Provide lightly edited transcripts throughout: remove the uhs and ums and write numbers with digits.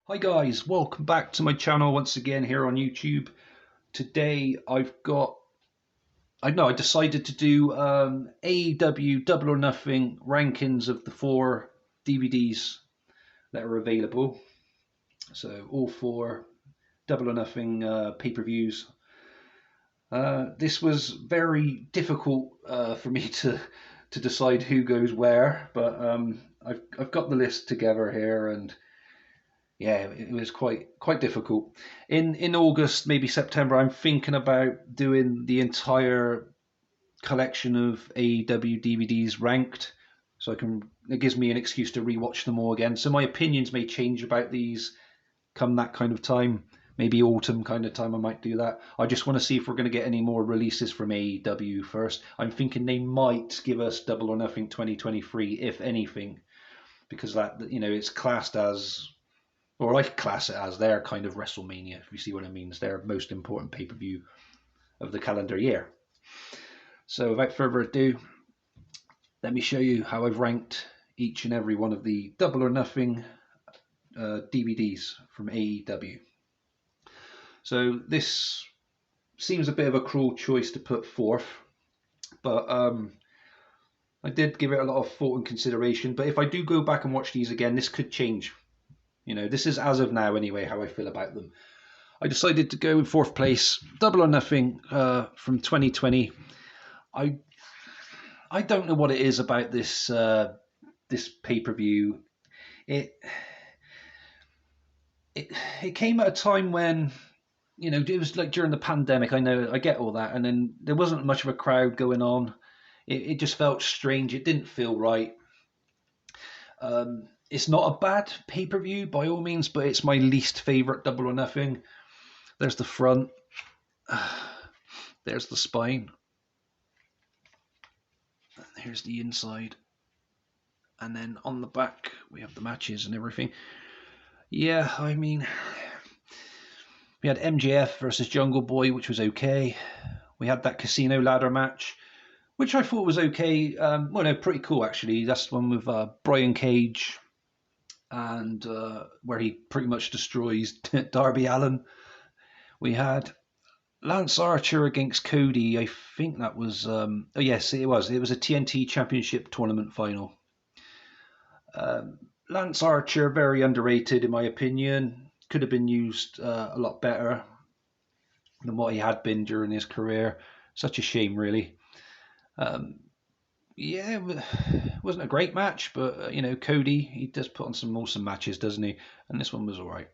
Hi guys, welcome back to my channel once again here on YouTube. Today I decided to do AEW Double or Nothing rankings of the 4 DVDs that are available. So all 4 Double or Nothing pay-per-views. This was very difficult for me to decide who goes where, but I've got the list together here, and yeah, it was quite difficult. In August, maybe September, I'm thinking about doing the entire collection of AEW DVDs ranked, so it gives me an excuse to rewatch them all again. So my opinions may change about these come that kind of time. Maybe autumn kind of time, I might do that. I just want to see if we're going to get any more releases from AEW first. I'm thinking they might give us Double or Nothing 2023, if anything, because it's classed as, or I class it as, their kind of WrestleMania, if you see what I mean. It's their most important pay-per-view of the calendar year. So without further ado, let me show you how I've ranked each and every one of the Double or Nothing DVDs from AEW. So this seems a bit of a cruel choice to put fourth, but I did give it a lot of thought and consideration. But if I do go back and watch these again, this could change. This is as of now anyway how I feel about them. I decided to go in fourth place, Double or Nothing from 2020. I don't know what it is about this this pay-per-view. It it came at a time when it was like during the pandemic. I know, I get all that, and then there wasn't much of a crowd going on. It just felt strange. It didn't feel right. It's not a bad pay-per-view by all means, but it's my least favorite Double or Nothing. There's the front. There's the spine. Here's the inside. And then on the back, we have the matches and everything. Yeah, I mean, we had MJF versus Jungle Boy, which was okay. We had that casino ladder match, which I thought was okay. Well, no, pretty cool actually. That's the one with Brian Cage, and where he pretty much destroys Darby Allin. We had Lance Archer against Cody. I think that was oh yes, it was. It was a TNT Championship tournament final. Lance Archer, very underrated in my opinion. Could have been used a lot better than what he had been during his career. Such a shame, really. Yeah, it wasn't a great match, but Cody, he does put on some awesome matches, doesn't he? And this one was all right.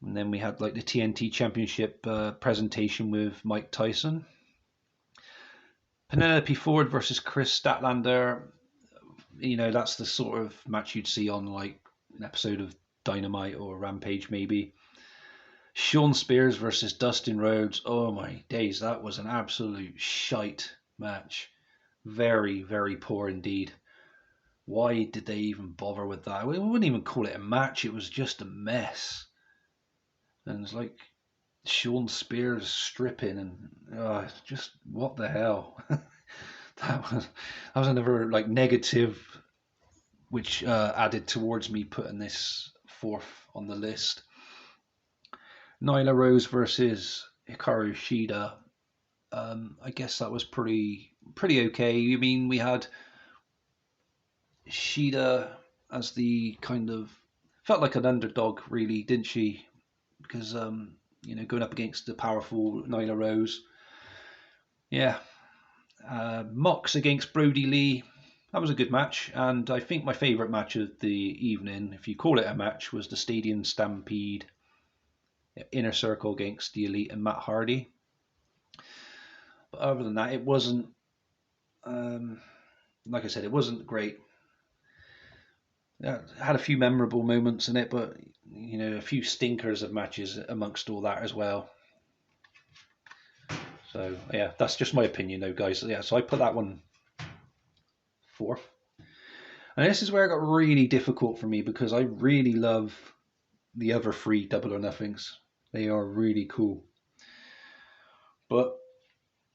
And then we had like the TNT Championship presentation with Mike Tyson. Penelope Ford versus Chris Statlander. That's the sort of match you'd see on like an episode of Dynamite or Rampage, maybe. Shawn Spears versus Dustin Rhodes. Oh my days, that was an absolute shite match. Very, very poor indeed. Why did they even bother with that? We wouldn't even call it a match. It was just a mess. And it's like Shawn Spears stripping, and just what the hell. that was another like negative, which added towards me putting this fourth on the list. Nyla Rose versus Hikaru Shida. I guess that was pretty okay. I mean, we had Shida as the kind of, felt like an underdog, really, didn't she? Because going up against the powerful Nyla Rose. Yeah. Mox against Brody Lee. That was a good match, and I think my favourite match of the evening, if you call it a match, was the Stadium Stampede. Inner Circle against the Elite and Matt Hardy. But other than that, it wasn't, like I said, it wasn't great. It had a few memorable moments in it, but a few stinkers of matches amongst all that as well. So yeah, that's just my opinion though, guys. Yeah, so I put that one fourth. And this is where it got really difficult for me, because I really love the other 3 Double or Nothings. They are really cool. But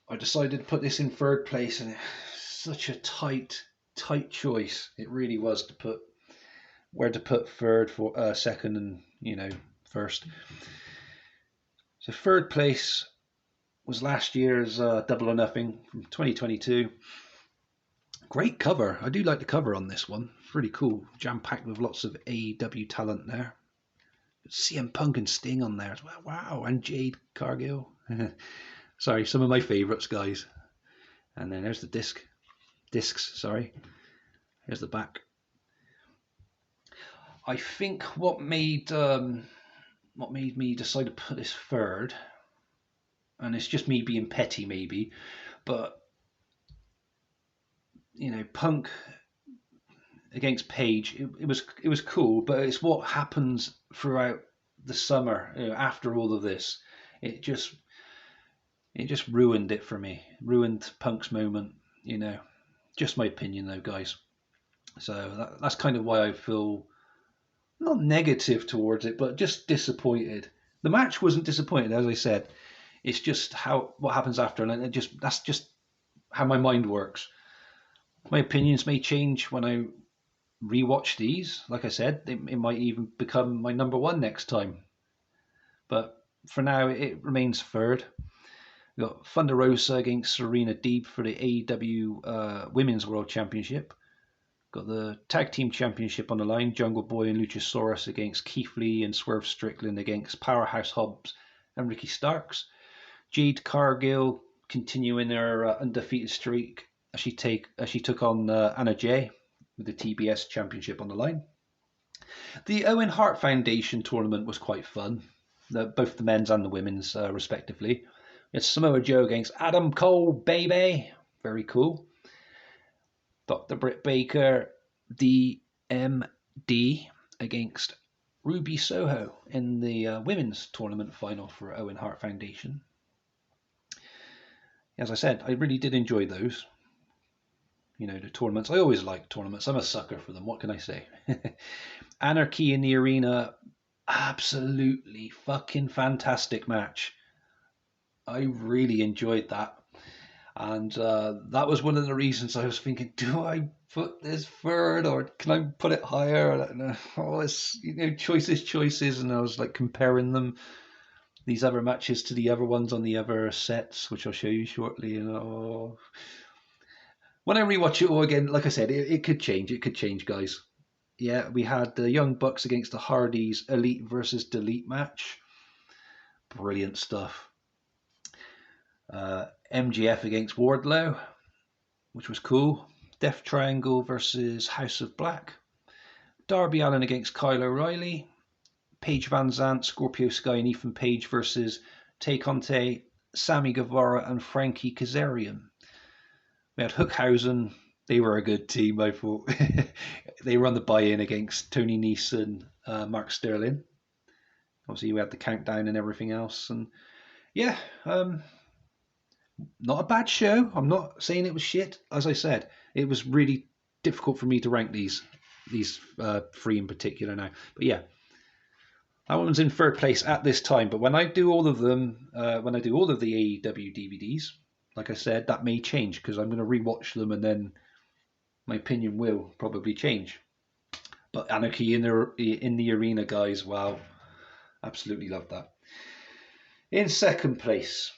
I decided to put this in third place, and it's such a tight choice. It really was, to put where to put third, for second, and first. So third place was last year's Double or Nothing from 2022. Great cover. I do like the cover on this one. It's really cool. Jam packed with lots of AEW talent there. CM Punk and Sting on there as well. Wow. And Jade Cargill. Sorry, some of my favourites, guys. And then there's the discs. Sorry. Here's the back. I think what made me decide to put this third, and it's just me being petty maybe, but Punk against Page, it was cool, but it's what happens throughout the summer, after all of this. It just ruined it for me. Ruined Punk's moment, Just my opinion though, guys. So that's kind of why I feel not negative towards it, but just disappointed. The match wasn't disappointed, as I said. It's just what happens after, and that's just how my mind works. My opinions may change when I rewatch these. Like I said, it might even become my number one next time. But for now, it remains third. We've got Thunder Rosa against Serena Deeb for the AEW Women's World Championship. Got the Tag Team Championship on the line. Jungle Boy and Luchasaurus against Keith Lee and Swerve Strickland against Powerhouse Hobbs and Ricky Starks. Jade Cargill continuing her undefeated streak as she took on Anna Jay with the TBS Championship on the line. The Owen Hart Foundation tournament was quite fun. Both the men's and the women's, respectively. We had Samoa Joe against Adam Cole, baby. Very cool. Dr. Britt Baker, DMD, against Ruby Soho in the women's tournament final for Owen Hart Foundation. As I said, I really did enjoy those. The tournaments. I always like tournaments. I'm a sucker for them. What can I say? Anarchy in the Arena, absolutely fucking fantastic match. I really enjoyed that. And that was one of the reasons I was thinking, do I put this third or can I put it higher? I don't know. Oh, it's, choices. And I was like comparing these other matches to the other ones on the other sets, which I'll show you shortly. When I rewatch it all again, like I said, it could change. It could change, guys. Yeah, we had the Young Bucks against the Hardys Elite versus Delete match. Brilliant stuff. MJF against Wardlow, which was cool. Death Triangle versus House of Black. Darby Allin against Kyle O'Reilly. Paige Van Zandt, Scorpio Sky and Ethan Page versus Tay Conte, Sammy Guevara and Frankie Kazarian. We had Hookhausen. They were a good team, I thought. They were on the buy-in against Tony Nese and Mark Sterling. Obviously, we had the countdown and everything else. And yeah, not a bad show. I'm not saying it was shit. As I said, it was really difficult for me to rank these three in particular now. But yeah, that one's in third place at this time. But when I do all of them, when I do all of the AEW DVDs, like I said, that may change because I'm going to rewatch them and then my opinion will probably change. But Anarchy in the Arena, guys, wow. Absolutely love that. In second place,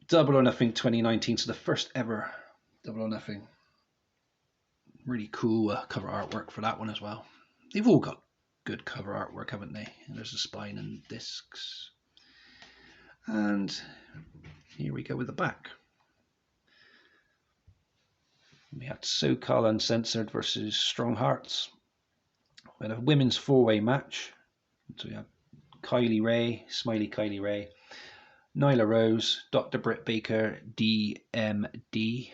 Double or Nothing 2019. So the first ever Double or Nothing. Really cool cover artwork for that one as well. They've all got good cover artwork, haven't they? And there's the spine and discs. And here we go with the back. We had SoCal Uncensored versus Strong Hearts. We had a women's four-way match. So we had Kylie Ray, Smiley Kylie Ray, Nyla Rose, Dr. Britt Baker, DMD,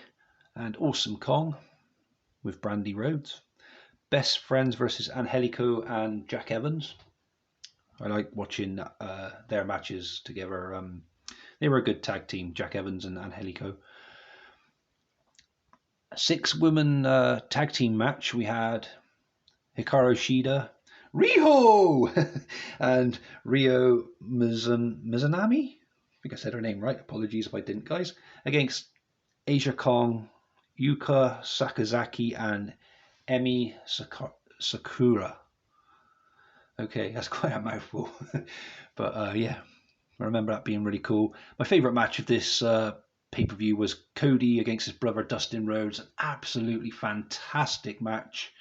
and Awesome Kong with Brandy Rhodes. Best Friends versus Angelico and Jack Evans. I like watching their matches together. They were a good tag team, Jack Evans and Angelico. A 6-woman tag team match. We had Hikaru Shida, Riho, and Ryo Mizunami. I think I said her name right. Apologies if I didn't, guys. Against Asia Kong, Yuka Sakazaki, and Emi Sakura. Okay, that's quite a mouthful. But yeah, I remember that being really cool. My favourite match of this pay-per-view was Cody against his brother Dustin Rhodes. An absolutely fantastic match.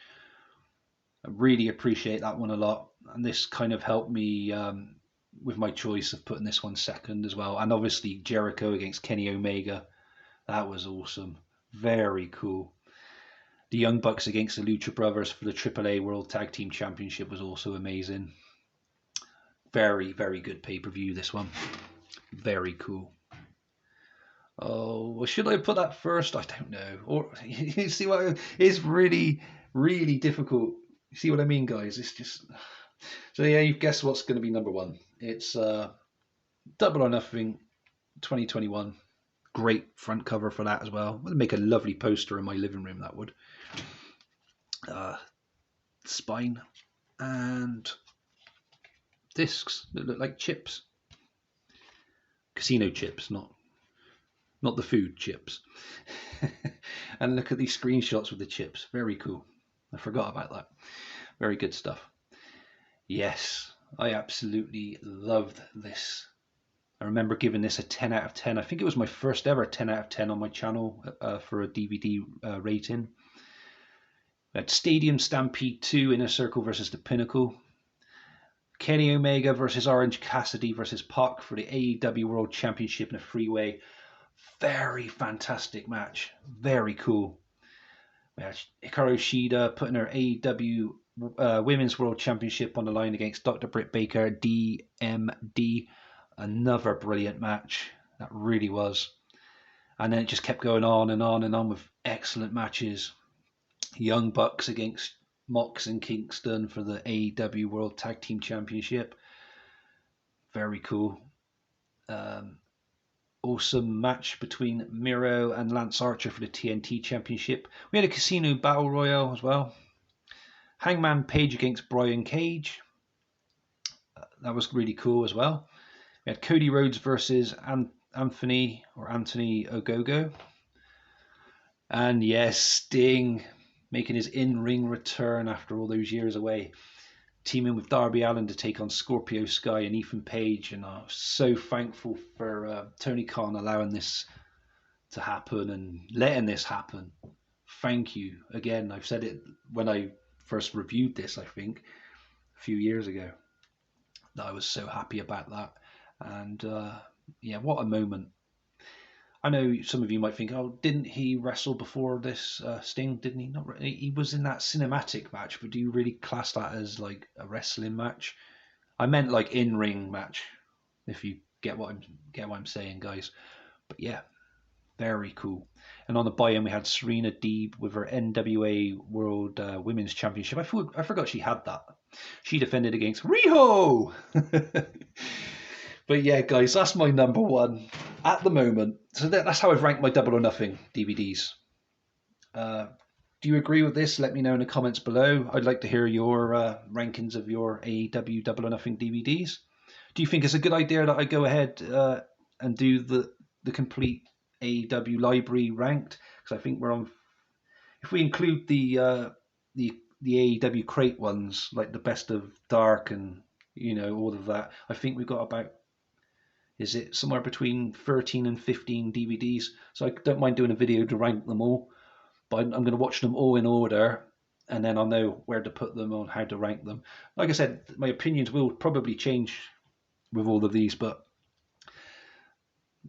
I really appreciate that one a lot. And this kind of helped me with my choice of putting this one second as well. And obviously Jericho against Kenny Omega. That was awesome. Very cool. The Young Bucks against the Lucha Brothers for the AAA World Tag Team Championship was also amazing. Very, very good pay-per-view, this one. Very cool. Oh, well, should I put that first? I don't know. Or you see what it's really, really difficult. You see what I mean, guys? It's just so yeah. You guess what's going to be number one? It's Double or Nothing 2021. Great front cover for that as well. Would make a lovely poster in my living room. That would. Spine and discs that look like chips. Casino chips, not the food chips. And look at these screenshots with the chips. Very cool. I forgot about that. Very good stuff. Yes, I absolutely loved this. I remember giving this a 10 out of 10. I think it was my first ever 10 out of 10 on my channel for a DVD rating. We had Stadium Stampede 2, Inner Circle versus The Pinnacle. Kenny Omega versus Orange Cassidy versus Pac for the AEW World Championship in a freeway. Very fantastic match. Very cool. We had Hikaru Shida putting her AEW Women's World Championship on the line against Dr. Britt Baker, DMD. Another brilliant match. That really was. And then it just kept going on and on and on with excellent matches. Young Bucks against Mox and Kingston for the AEW World Tag Team Championship. Very cool. Awesome match between Miro and Lance Archer for the TNT Championship. We had a Casino Battle Royale as well. Hangman Page against Brian Cage. That was really cool as well. We had Cody Rhodes versus Anthony Ogogo. And yes, Sting making his in-ring return after all those years away. Teaming with Darby Allin to take on Scorpio Sky and Ethan Page. And I'm so thankful for Tony Khan allowing this to happen and letting this happen. Thank you. Again, I've said it when I first reviewed this, I think, a few years ago. That I was so happy about that. And yeah, what a moment. I know some of you might think, oh, didn't he wrestle before this, Sting? Didn't he? Not really. He was in that cinematic match, but do you really class that as like a wrestling match? I meant like in-ring match, if you get what I'm saying, guys. But yeah, very cool. And on the buy-in, we had Serena Deeb with her NWA World Women's Championship. I forgot she had that. She defended against Riho. But yeah, guys, that's my number one at the moment. So that's how I've ranked my Double or Nothing DVDs. Do you agree with this? Let me know in the comments below. I'd like to hear your rankings of your AEW Double or Nothing DVDs. Do you think it's a good idea that I go ahead and do the complete AEW library ranked? Because I think we're on. If we include the AEW crate ones, like the Best of Dark and all of that, I think we've got about. Is it somewhere between 13 and 15 DVDs? So I don't mind doing a video to rank them all, but I'm going to watch them all in order, and then I'll know where to put them or how to rank them. Like I said, my opinions will probably change with all of these, but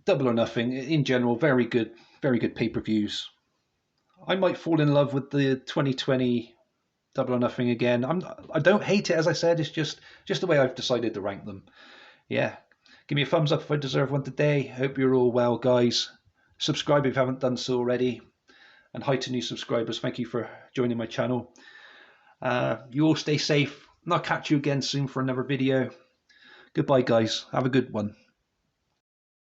Double or Nothing, in general, very good pay-per-views. I might fall in love with the 2020 Double or Nothing again. I don't hate it, as I said. It's just the way I've decided to rank them. Yeah. Give me a thumbs up if I deserve one today. Hope you're all well, guys. Subscribe if you haven't done so already. And hi to new subscribers. Thank you for joining my channel. You all stay safe. And I'll catch you again soon for another video. Goodbye, guys. Have a good one.